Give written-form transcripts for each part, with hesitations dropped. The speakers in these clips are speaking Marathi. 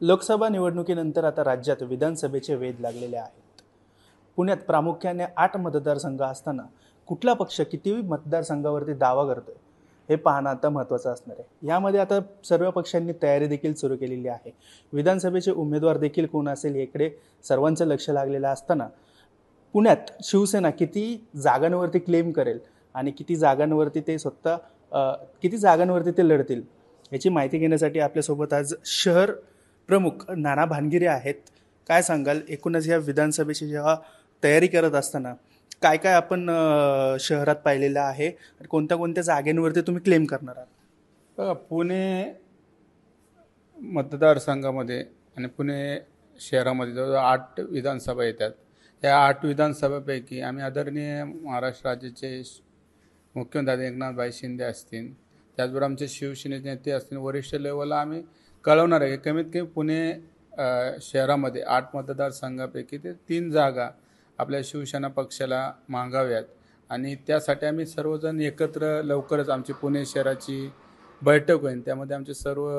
लोकसभा निवडणुकीनंतर आता राज्यात विधानसभेचे वेध लागलेले आहेत. पुण्यात प्रामुख्याने 8 मतदारसंघ असताना कुठला पक्ष किती मतदारसंघावरती दावा करतोय हे पाहणं आता महत्त्वाचं असणार आहे. यामध्ये आता सर्व पक्षांनी तयारी देखील सुरू केलेली आहे. विधानसभेचे उमेदवार देखील कोण असेल याकडे सर्वांचं लक्ष लागलेलं असताना पुण्यात शिवसेना किती जागांवरती क्लेम करेल आणि किती जागांवरती ते लढतील याची माहिती घेण्यासाठी आपल्यासोबत आज शहर प्रमुख नाना भानगिरे आहेत. काय सांगाल एकूणच या विधानसभेची जेव्हा तयारी करत असताना काय काय आपण शहरात पाहिलेलं आहे आणि कोणत्या कोणत्या जागेंवरती तुम्ही क्लेम करणार आहात? पुणे मतदारसंघामध्ये आणि पुणे शहरामध्ये जवळजवळ 8 विधानसभा येतात. या 8 विधानसभापैकी आम्ही आदरणीय महाराष्ट्र राज्याचे मुख्यमंत्री एकनाथभाई शिंदे असतील, त्याचबरोबर आमचे शिवसेनेचे नेते असतील, वरिष्ठ लेवलला आम्ही कळवणार आहे की कमीत कमी पुणे शहरामध्ये 8 मतदारसंघापैकी ते 3 जागा आपल्या शिवसेना पक्षाला मागाव्यात. आणि त्यासाठी आम्ही सर्वजण एकत्र लवकरच आमची पुणे शहराची बैठक होईल. त्यामध्ये आमचे सर्व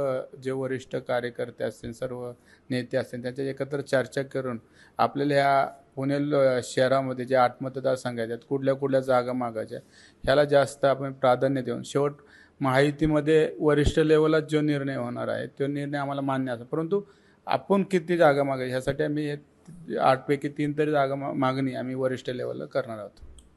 जे वरिष्ठ कार्यकर्ते असतील, सर्व नेते असतील, त्यांच्या एकत्र चर्चा करून आपल्याला ह्या पुणे शहरामध्ये जे 8 मतदारसंघ आहेत कुठल्या कुठल्या जागा मागायच्या ह्याला जास्त आपण प्राधान्य देऊन शेवट माहितीमध्ये वरिष्ठ लेवलला जो निर्णय होणार आहे तो निर्णय आम्हाला मान्य असेल. परंतु आपण किती जागा मागायची ह्यासाठी आम्ही 8 पैकी 3 तरी जागा मागणी आम्ही वरिष्ठ लेवलला करणार आहोत.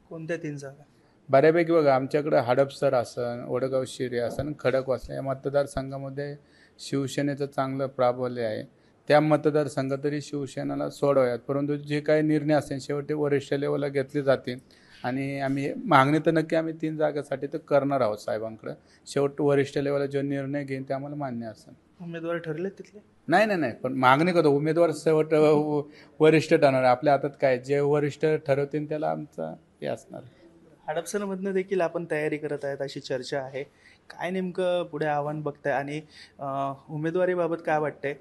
कोणत्या 3 जागा? बऱ्यापैकी बघा, आमच्याकडे हडपसर असन, वडगाव शिरी असन, खडकवासला या मतदारसंघामध्ये शिवसेनेचं चांगलं प्राबल्य आहे. त्या मतदारसंघात तरी शिवसेनेला सोडवूयात, परंतु जे काही निर्णय असेल शेवटी वरिष्ठ लेवलला घेतले जातील. आणि आम्ही मागणी तर नक्की आम्ही 3 जागासाठी तर करणार आहोत साहेबांकडे. शेवट वरिष्ठ लेवलला जो निर्णय घेईन ते आम्हाला मान्य असेल. उमेदवार ठरले तिथले? नाही, पण मागणी करतो. उमेदवार शेवट वरिष्ठ ठरणार. आपल्या हातात काय, जे वरिष्ठ ठरवतील त्याला आमचा हे असणार. हडपसरमधनं देखील आपण तयारी करत आहेत अशी चर्चा आहे. काय नेमकं पुढे आव्हान बघताय आणि उमेदवारीबाबत काय वाटतंय,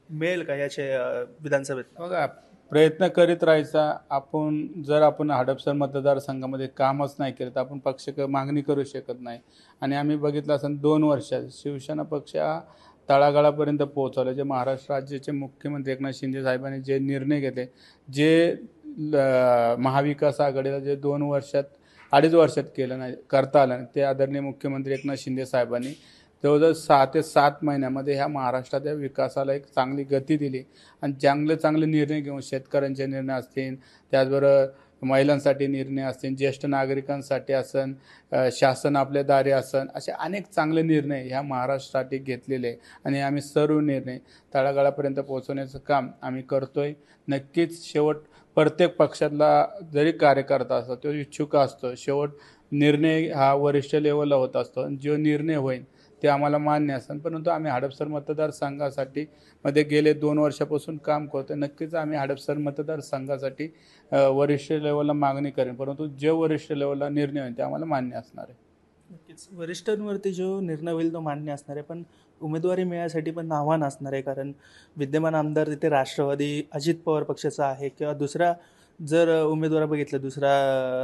मिळेल का याचे विधानसभेत? बघा, प्रयत्न करीत राहायचा. जर आपण हडपसर मतदारसंघामध्ये कामच नाही केलं तर आपण पक्ष मागणी करू शकत नाही. आणि आम्ही बघितलं असं 2 वर्षात शिवसेना पक्ष हा तळागाळापर्यंत पोहोचवलं. जे महाराष्ट्र राज्याचे मुख्यमंत्री एकनाथ शिंदे साहेबांनी जे निर्णय घेतले, जे महाविकास आघाडीला जे 2-2.5 वर्षात केलं नाही, करता आलं नाही, ते आदरणीय मुख्यमंत्री एकनाथ शिंदे साहेबांनी जवळजवळ 6 ते 7 महिन्यामध्ये ह्या महाराष्ट्राच्या विकासाला एक चांगली गती दिली. आणि चांगले निर्णय घेऊन शेतकऱ्यांचे निर्णय असतील, त्याचबरोबर महिलांसाठी निर्णय असतील, ज्येष्ठ नागरिकांसाठी असन, शासन आपल्या दारी असन, असे अनेक चांगले निर्णय ह्या महाराष्ट्रासाठी घेतलेले. आणि आम्ही सर्व निर्णय तळागाळापर्यंत पोहोचवण्याचं काम आम्ही करतोय. नक्कीच शेवट प्रत्येक पक्षातला जरी कार्यकर्ता असतो तो इच्छुक असतो. शेवट निर्णय हा वरिष्ठ लेवलला होत असतो. जो निर्णय होईल ते आम्हाला मान्य असेल. परंतु आम्ही हडपसर मतदारसंघासाठी गेले 2 वर्षापासून काम करतो. नक्कीच आम्ही हडपसर मतदारसंघासाठी वरिष्ठ लेवलला मागणी करेन, परंतु जे वरिष्ठ लेवलला निर्णय होईल ते आम्हाला मान्य असणार आहे. नक्कीच वरिष्ठांवरती जो निर्णय होईल तो मान्य असणार आहे, पण उमेदवारी मिळण्यासाठी पण आव्हान असणार आहे. कारण विद्यमान आमदार तिथे राष्ट्रवादी अजित पवार पक्षाचा आहे, किंवा दुसरा जर उमेदवार बघितला दुसरा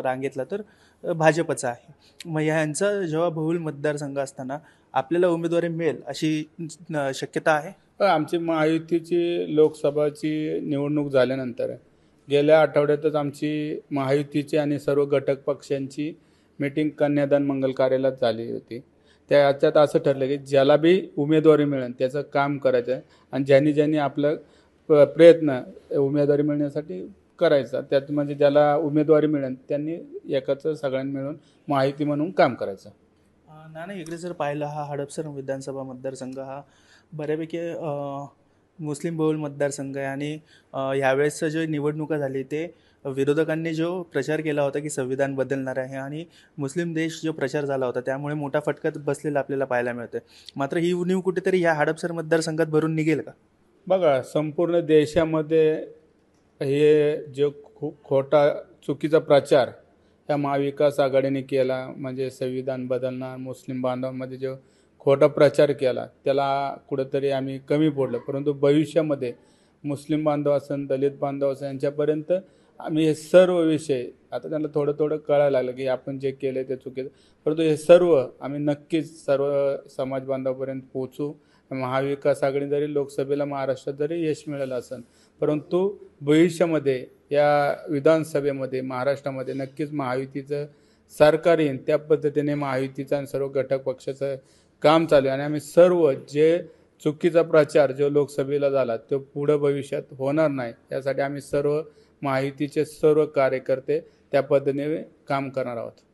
रांगेतला तर भाजपचा आहे. मग ह्यांचा जेव्हा बहुल मतदारसंघ असताना आपल्याला उमेदवारी मिळेल अशी शक्यता आहे? आमची महायुतीची लोकसभाची निवडणूक झाल्यानंतर गेल्या आठवड्यातच आमची महायुतीची आणि सर्व घटक पक्षांची मीटिंग कन्यादान मंगल कार्यालयात झाली होती. त्याच्यात असं ठरलं की ज्याला बी उमेदवारी मिळेल त्याचं काम करायचं आहे. आणि ज्यांनी आपलं प्रयत्न उमेदवारी मिळण्यासाठी करायचा, त्यात म्हणजे ज्याला उमेदवारी मिळेल त्यांनी एकत्र सगळ्यांनी मिळून महायुती म्हणून काम करायचं. नाना, इकडे जर पाहिलं हा हडपसर विधानसभा मतदारसंघ हा बऱ्यापैकी मुस्लिम बहुल मतदारसंघ आहे. आणि ह्यावेळेसचं जे निवडणुका झाली ते विरोधकांनी जो प्रचार केला होता की संविधान बदलणार आहे आणि मुस्लिम देश जो प्रचार झाला होता त्यामुळे मोठा फटका बसलेला आपल्याला पाहायला मिळतोय. मात्र ही उणीव कुठेतरी ह्या हडपसर मतदारसंघात भरून निघेल का? बघा, संपूर्ण देशामध्ये हे जो खोटा चुकीचा प्रचार या महाविकास आघाडीने केला, म्हणजे संविधान बदलणार, मुस्लिम बांधवांमध्ये जो खोटा प्रचार केला त्याला कुठंतरी आम्ही कमी पडलो. परंतु भविष्यामध्ये मुस्लिम बांधव असेल, दलित बांधव असेल, यांच्यापर्यंत आम्ही हे सर्व विषय, आता त्यांना थोडं कळायला लागलं की आपण जे केलं ते चुकीचं, परंतु हे सर्व आम्ही नक्कीच सर्व समाज बांधवापर्यंत पोहोचू. महाविकास आघाडी जरी लोकसभेला महाराष्ट्रात जरी यश मिळालं असेल, परंतु भविष्यामध्ये या विधानसभेमध्ये महाराष्ट्रामध्ये नक्कीच महायुतीचं सरकार येईल. त्या पद्धतीने महायुतीचं आणि सर्व घटक पक्षाचं काम चालू आहे आणि आम्ही सर्व जे चुकीचा प्रचार जो लोकसभेला झाला तो पुढं भविष्यात होणार नाही यासाठी आम्ही सर्व महायुतीचे सर्व कार्यकर्ते त्या पद्धतीने काम करणार आहोत.